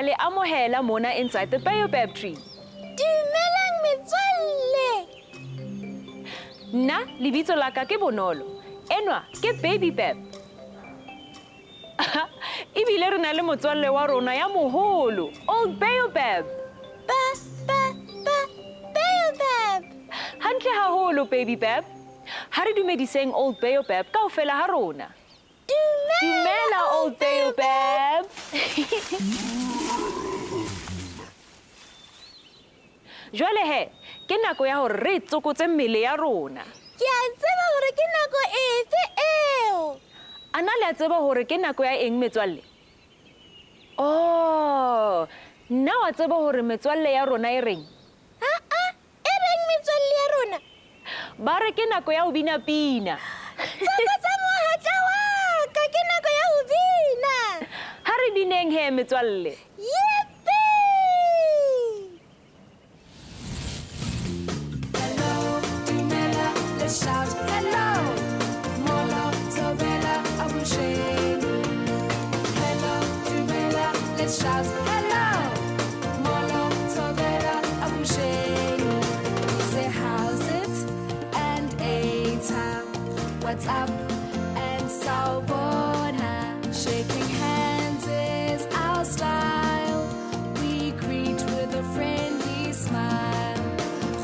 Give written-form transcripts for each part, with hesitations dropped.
le amohela mona inside the Baobab tree. Dumelang metswalle. Nna lebitso la ka ke Bonolo. Enwa ke Baobab. Ebile re na le motswalle wa rona ya moholo, Old Baobab. Baobab. Hantle haholo Baobab. Ha re dumediseng Old Baobab kaofela ha rona. Dumela Old Baobab. Jwale he, ke nako ya hore re tsokotse mmele ya rona. Ke a tseba hore ke nako efe eo. Ana le a tseba hore ke nako ya eng metswalle? Oh, nna wa tseba hore metswalle ya rona e reng? E reng metswalle ya rona? Ba re ke nako ya ho bina pina. Tsokotsa mohatla wa ka, ke nako ya ho bina. Ha re bineng he metswalle. Yippee! Hello, Dumela, let's shout hello. Molo, Tobela, Abusheng. Hello, Dumela, let's shout hello. Molo, Tobela, Abusheng. Say how's it and Eta. What's up and Sawubona. Shaking hands is our style. We greet with a friendly smile.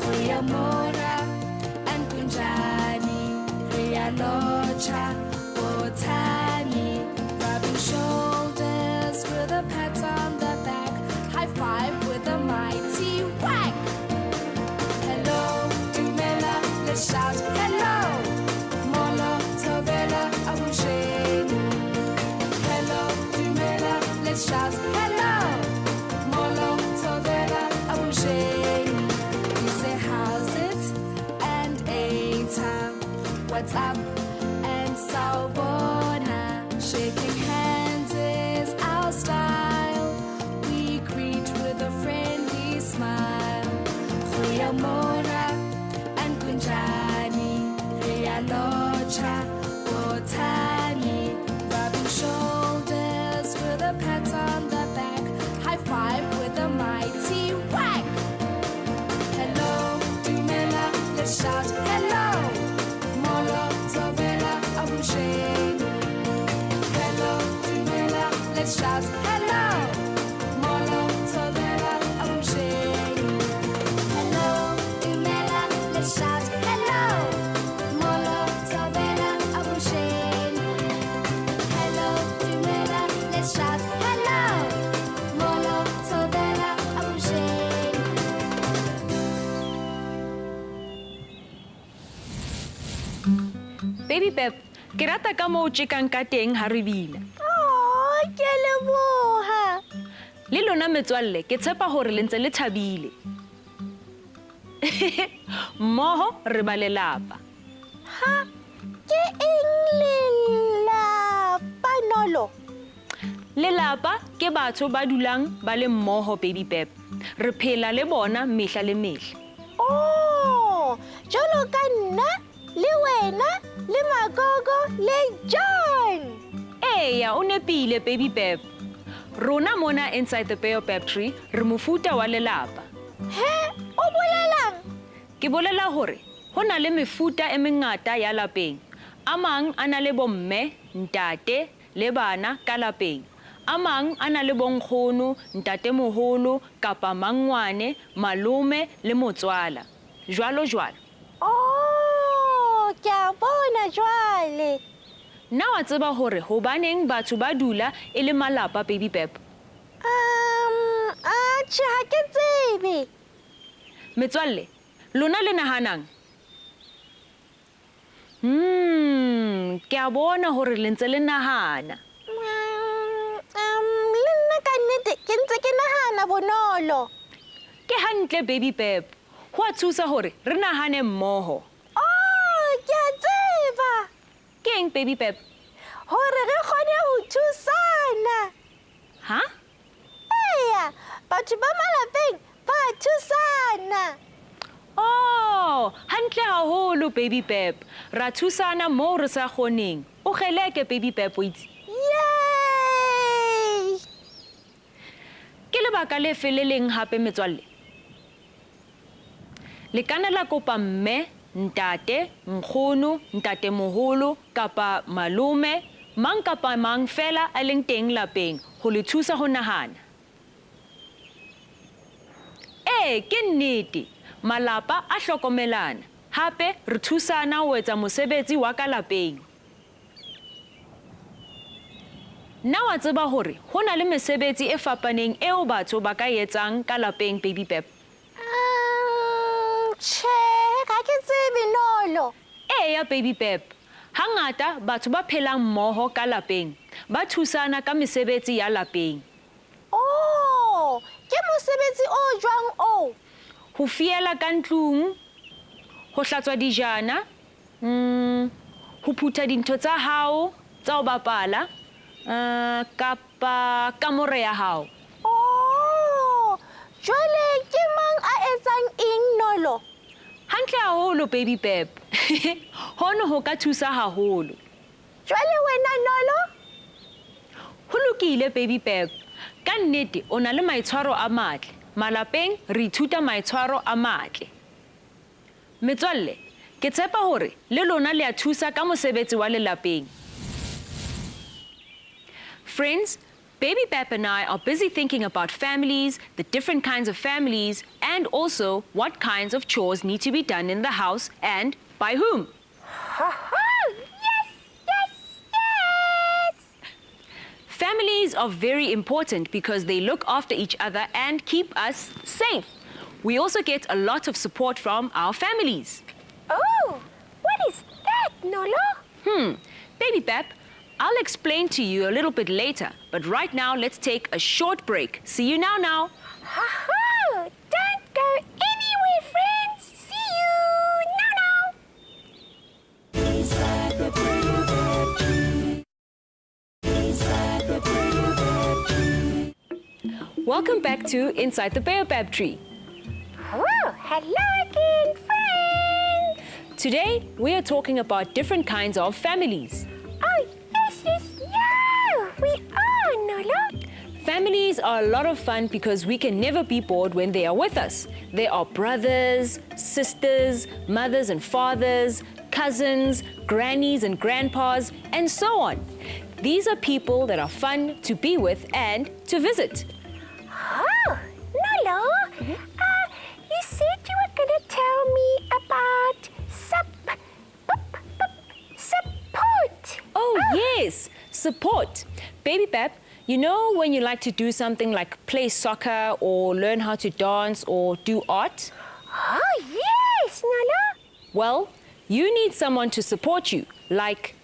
Goeiemorgen and Kunjani. Riyalocha, Botani. Rubbing shoulders with a pat on the back. High five with a mighty whack. Hello, Dumela, let's shout hello. Molo, Tobela, Abusheng. Hello, Dumela, let's shout hello. Molo, Tobela, Abusheng. We say how's it and Eta. What's up and Sawubona. Shaking hands is our style. We greet with a friendly smile. Goeiemorgen and Kunjani. Riyalocha, Botani. Rubbing shoulders with a pat on the back. High five with a mighty whack. Hello, Dumela, let's shout hello. Molo, Tobela, Abusheng. Hello, Dumela, let's shout hello. Molo, Tobela, Abusheng. Hello, Dumela, let's shout hello. Molo, Tobela, Abusheng. Hello, Dumela, let's shout hello. Molo, Tobela, Abusheng. Baobab, ke rata ka moo tjekang ka teng ha re bina. Oh, ke a leboha. Le lona metswalle, ke tshepa hore le ntse le thabile. Mmoho re ba lelapa. Ha, ke eng lelapa Nolo? Lelapa ke batho ba dulang ba le mmoho Baobab. Re phela le bona mehla le mehla. Oh, jwalo ka nna, le wena, le Magogo, le John. Eya, o nepile Baobab. Rona mona inside the Baobab tree, re mofuta wa lelapa. He, o bolelang? Ke bolela hore ho na le mefuta e mengata ya lapeng. A mang a na le bomme, ntate le bana ka lapeng. A mang a na le bonkgono, ntatemoholo kapa mangwane, malome le motswala. Jwalo jwalo. Oh, ke a bona jwale. Na wa tseba hore hobaneng batho ba dula e le malapa Baobab? Tjhe, ha ke tsebe. Metswalle, lona le nahanang? Ke a bona hore le ntse le nahana. Le nna ka nnete ke ntse ke nahana Bonolo. Ke hantle Baobab. Ho a thusa hore re nahane mmoho. Oh, ke a tseba. Ke eng Baobab? Hore re kgone ho thusana. Ha? Eya, batho ba malapeng ba thusana. Oh, hantle haholo Baobab. Ra thusana moo re sa kgoneng. O kgeleke Baobab o itse. Yay! Ke lebaka le feleleng hape metswalle. Le kana la kopa mme, ntate, nkgono, ntatemoholo kapa malome, mang kapa mang fela a leng teng lapeng ho le thusa ho nahana. Ke nnete, malapa a hlokomelana, hape re thusana ho etsa mosebetsi wa ka lapeng. Na wa tseba hore ho na le mesebetsi e fapaneng eo batho ba ka etsang ka lapeng, Baby Pep? Tjhe, ga ke tsebe Nolo. Ya Baby Pep. Hangata batho ba phelang mmoho ka lapeng ba thusana ka mesebetsi ya lapeng. Oh, ke mosebetsi o jwang o? Ho fiela ka ntlung, ho hlatswa dijana, ho phutha dintho tsa hao tsa ho bapala, kapa kamore ya hao. Oh, jwale ke mang a etsang eng Nolo? Hantle haholo Baby Pep. Hono ho ka thusa haholo. Jwale wena Nolo? Ho lokile Baby Pep. Ka nnete o na le maitshwaro a matle. Malapeng re ithuta maitshwaro a matle. Metswalle, ke tshepa hore le lona le a thusa ka mosebetsi wa lelapeng. Friends, Baby Pep and I are busy thinking about families, the different kinds of families, and also what kinds of chores need to be done in the house and by whom. Yes! Families are very important because they look after each other and keep us safe. We also get a lot of support from our families. Oh, what is that, Nolo? Baby Pep, I'll explain to you a little bit later, but right now let's take a short break. See you now. Don't go anywhere, friends. See you now. Inside the Baobab tree. Inside the Baobab tree. Welcome back to Inside the Baobab Tree. Oh, hello again, friends. Today, we are talking about different kinds of families. Oh, yes, we are, Nolo. Families are a lot of fun because we can never be bored when they are with us. They are brothers, sisters, mothers and fathers, cousins, grannies and grandpas, and so on. These are people that are fun to be with and to visit. Oh, Nolo, you said you were going to tell me about support. Oh, yes, support. Baby Pep, you know when you like to do something like play soccer or learn how to dance or do art? Oh, yes, Nolo. Well, you need someone to support you, like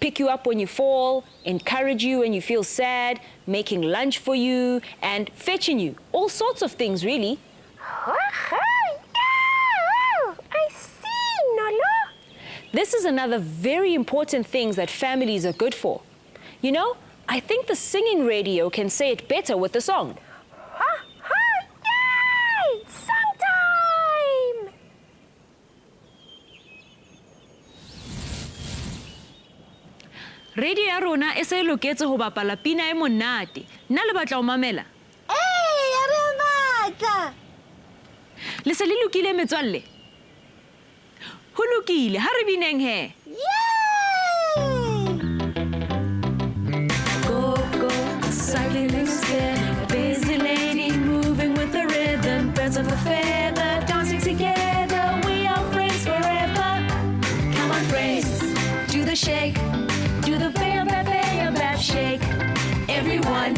pick you up when you fall, encourage you when you feel sad, making lunch for you, and fetching you. All sorts of things, really. Oh, yeah. I see, Nolo. This is another very important thing that families are good for. You know, I think the singing radio can say it better with the song. Yay! Song time! Radio ya rona e se loketse ho bapala pina e monate. Nna le batla ho mamela. Re batla. Le se le lokile metswalle? Ho lokile, ha re bineng he. Go, cycling instead. A busy lady moving with the rhythm. Birds of a feather dancing together. We are friends forever. Come on, friends, do the shake. Do the Baobab shake. Everyone,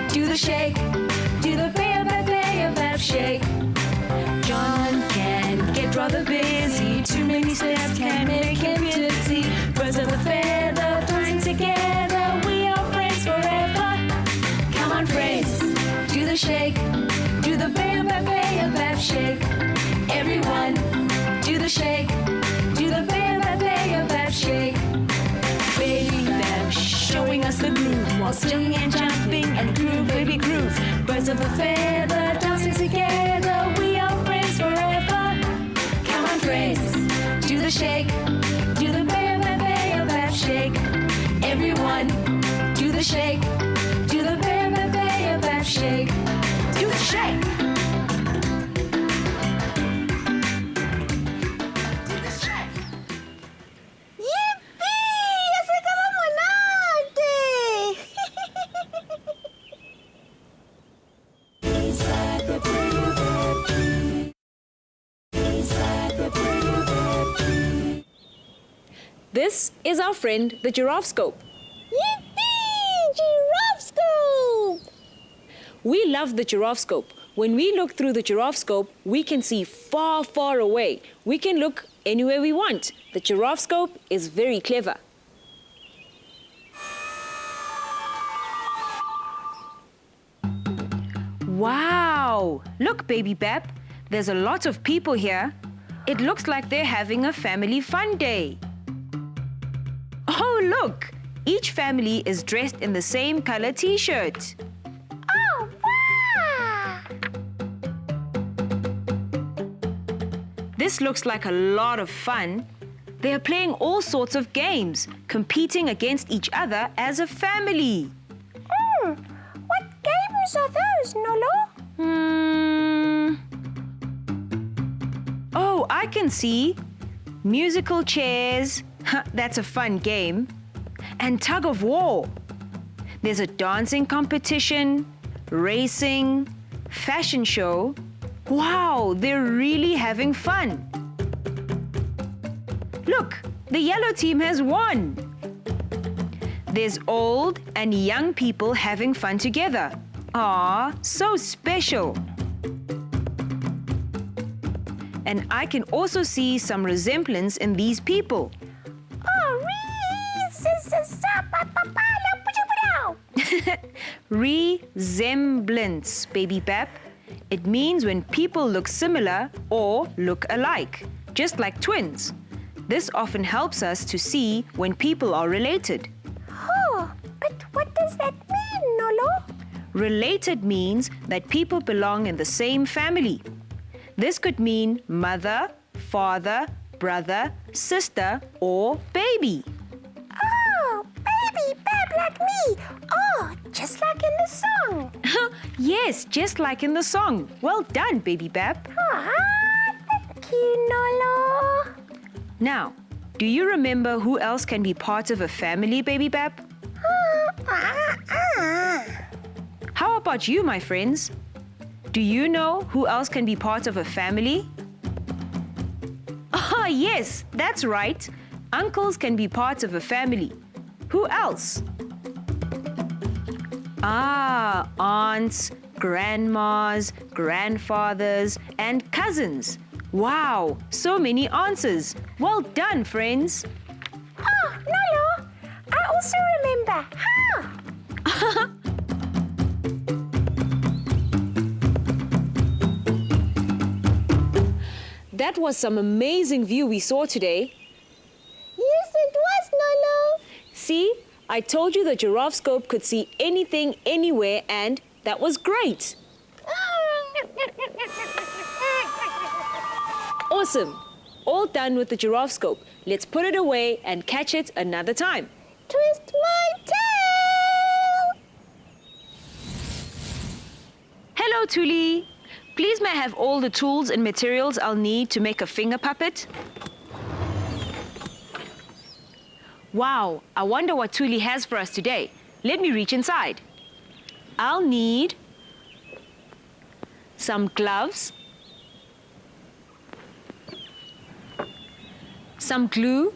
do the shake. Do the Baobab shake. John can get rather busy. Too many steps can make him dizzy. Birds of a feather flying together. We are friends forever. Come on, friends, do the shake. Do the Baobab shake. Everyone, do the shake. Do the Baobab shake. Baby Bab showing us the groove while singing and jumping and groove, baby groove. Birds of a feather dancing together. We are friends forever. Come on, friends, do the shake. Do the Baobab shake. Everyone, do the shake. Do the Baobab shake. Do This is our friend, the giraffe scope. Yippee! Giraffe scope! We love the giraffe scope. When we look through the giraffe scope, we can see far, far away. We can look anywhere we want. The giraffe scope is very clever. Wow! Look, Baby Bab, there's a lot of people here. It looks like they're having a family fun day. Oh, look! Each family is dressed in the same color t-shirt. Oh, wow! This looks like a lot of fun. They are playing all sorts of games, competing against each other as a family. What games are those, Nolo? Oh, I can see. Musical chairs. That's a fun game. And tug of war. There's a dancing competition, racing, fashion show. Wow, they're really having fun. Look, the yellow team has won. There's old and young people having fun together. Aw, so special. And I can also see some resemblance in these people. Resemblance, Baby Bab. It means when people look similar or look alike, just like twins. This often helps us to see when people are related. Oh, but what does that mean, Nolo? Related means that people belong in the same family. This could mean mother, father, brother, sister, or baby. Oh, Baby Bab like me. Oh, just like in the song. Yes, just like in the song. Well done, Baby Bab. Thank you, Nolo. Now, do you remember who else can be part of a family, Baby Bab? How about you, my friends? Do you know who else can be part of a family? Ah, yes, that's right. Uncles can be part of a family. Who else? Ah, aunts, grandmas, grandfathers, and cousins. Wow, so many answers. Well done, friends. Oh, Nolo, I also remember. That was some amazing view we saw today. Yes, it was, Nolo. See, I told you the giraffe scope could see anything, anywhere, and that was great. Awesome. All done with the giraffe scope. Let's put it away and catch it another time. Twist my tail. Hello, Tuli. Please may I have all the tools and materials I'll need to make a finger puppet? Wow, I wonder what Tuli has for us today. Let me reach inside. I'll need some gloves, some glue,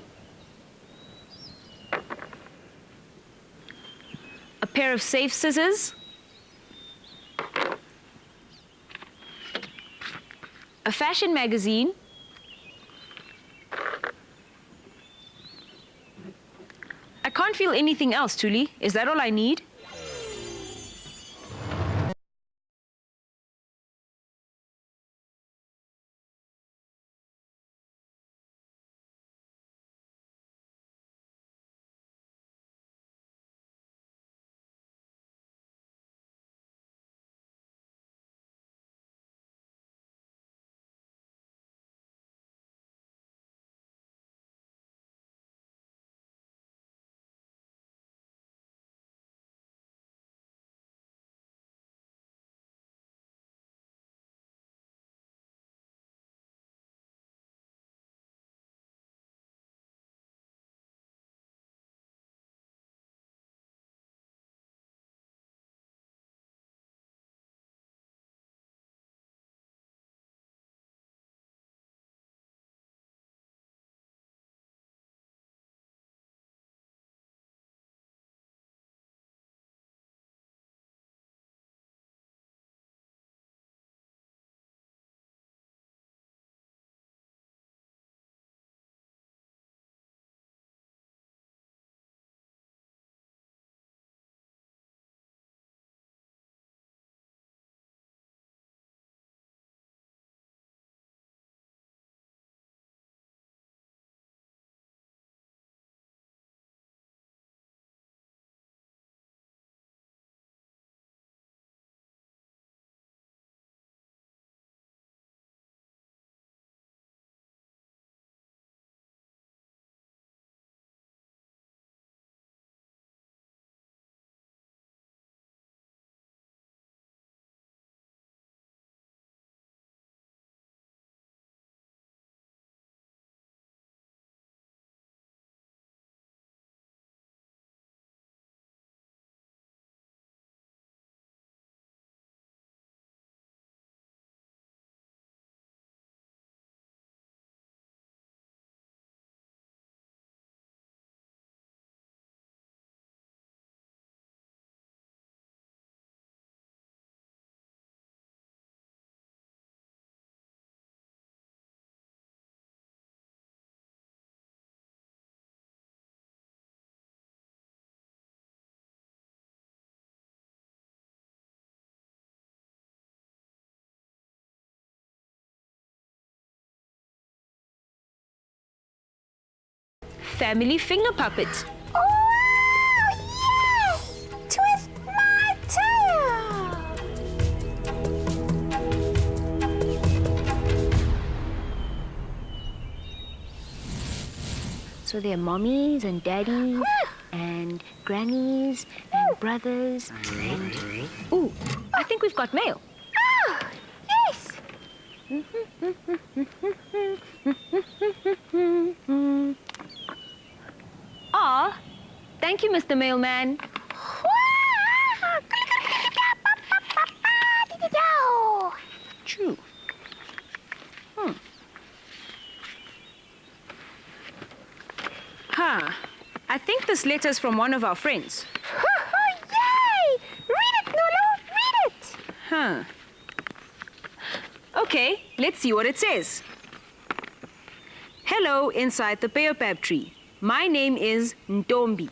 a pair of safe scissors, a fashion magazine, I can't feel anything else, Tuli. Is that all I need? family finger puppet. Oh, yes! Twist my tail! So there are mommies and daddies and grannies and brothers and... Ooh, I think we've got mail. Oh, yes! Aw, thank you, Mr. Mailman. True. I think this letter's from one of our friends. Yay! Read it, Nolo! Read it! Okay, let's see what it says. Hello, inside the Baobab tree. My name is Ntombi.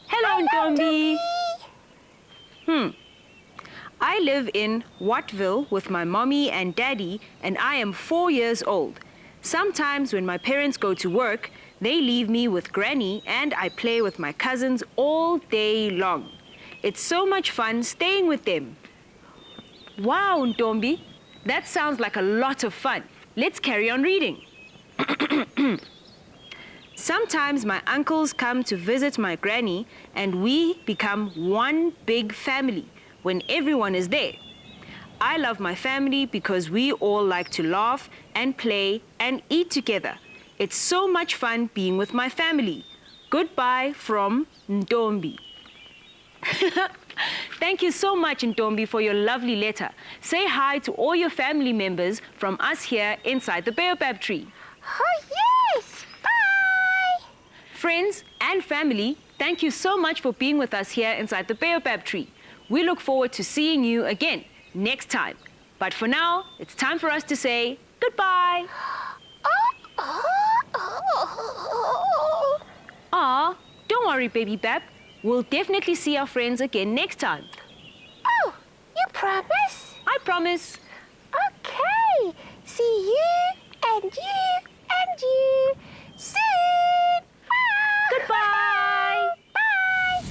Hello, Ntombi. I live in Wattville with my mommy and daddy, and I am 4 years old. Sometimes when my parents go to work, they leave me with Granny and I play with my cousins all day long. It's so much fun staying with them. Wow, Ntombi, that sounds like a lot of fun. Let's carry on reading. Sometimes my uncles come to visit my Granny and we become one big family when everyone is there. I love my family because we all like to laugh and play and eat together. It's so much fun being with my family. Goodbye from Ntombi. Thank you so much, Ntombi, for your lovely letter. Say hi to all your family members from us here inside the Baobab tree. Oh, yes! Bye! Friends and family, thank you so much for being with us here inside the Baobab tree. We look forward to seeing you again next time. But for now, it's time for us to say goodbye. Aw, don't worry, baby Bab. We'll definitely see our friends again next time. Oh, you promise? I promise. Okay. See you and you and you soon. Bye. Goodbye. Bye.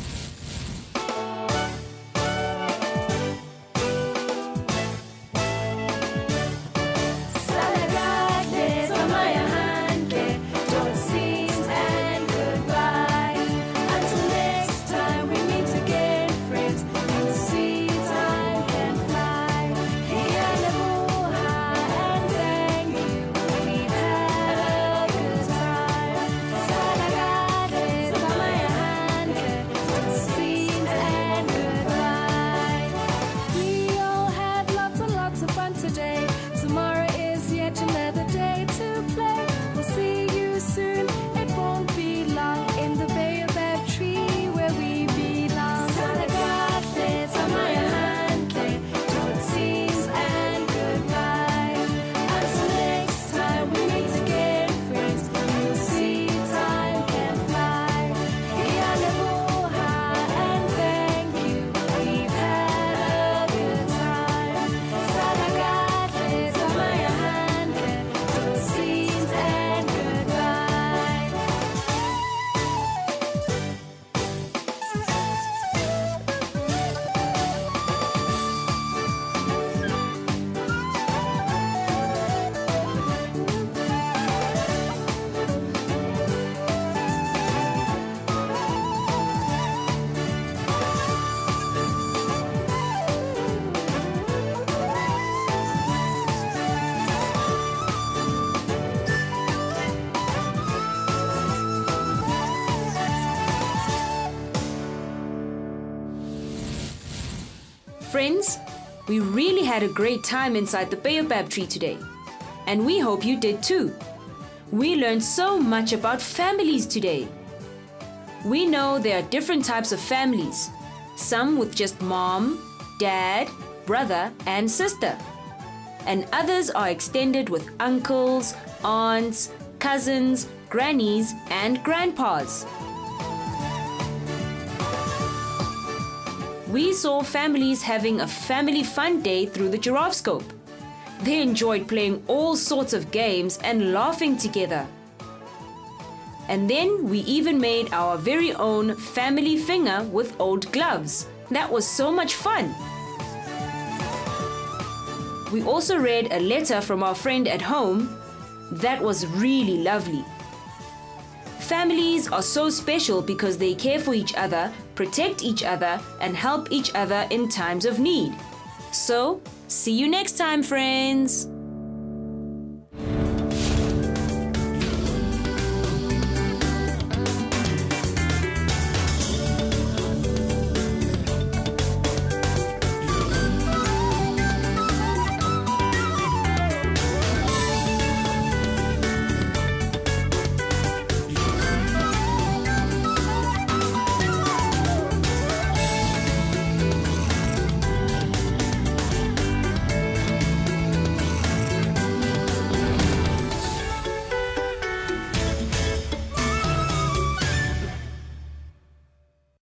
Until next time we meet again, friends. You'll see time can fly. And thank you. We've had a good time. We all had lots and lots of fun today. Tomorrow is yet another day to play. We'll see you soon. It won't be long in the Baobab tree where we belong. And goodbye. Until next time we meet again, friends. You'll see time can fly. And thank you. We've had a good time. And goodbye. Friends, we really had a great time inside the Baobab tree today. And we hope you did too. We learned so much about families today. We know there are different types of families. Some with just mom, dad, brother and sister. And others are extended with uncles, aunts, cousins, grannies and grandpas. We saw families having a family fun day through the giraffe scope. They enjoyed playing all sorts of games and laughing together. And then we even made our very own family finger with old gloves. That was so much fun. We also read a letter from our friend at home. That was really lovely. Families are so special because they care for each other, protect each other, and help each other in times of need. So, see you next time, friends.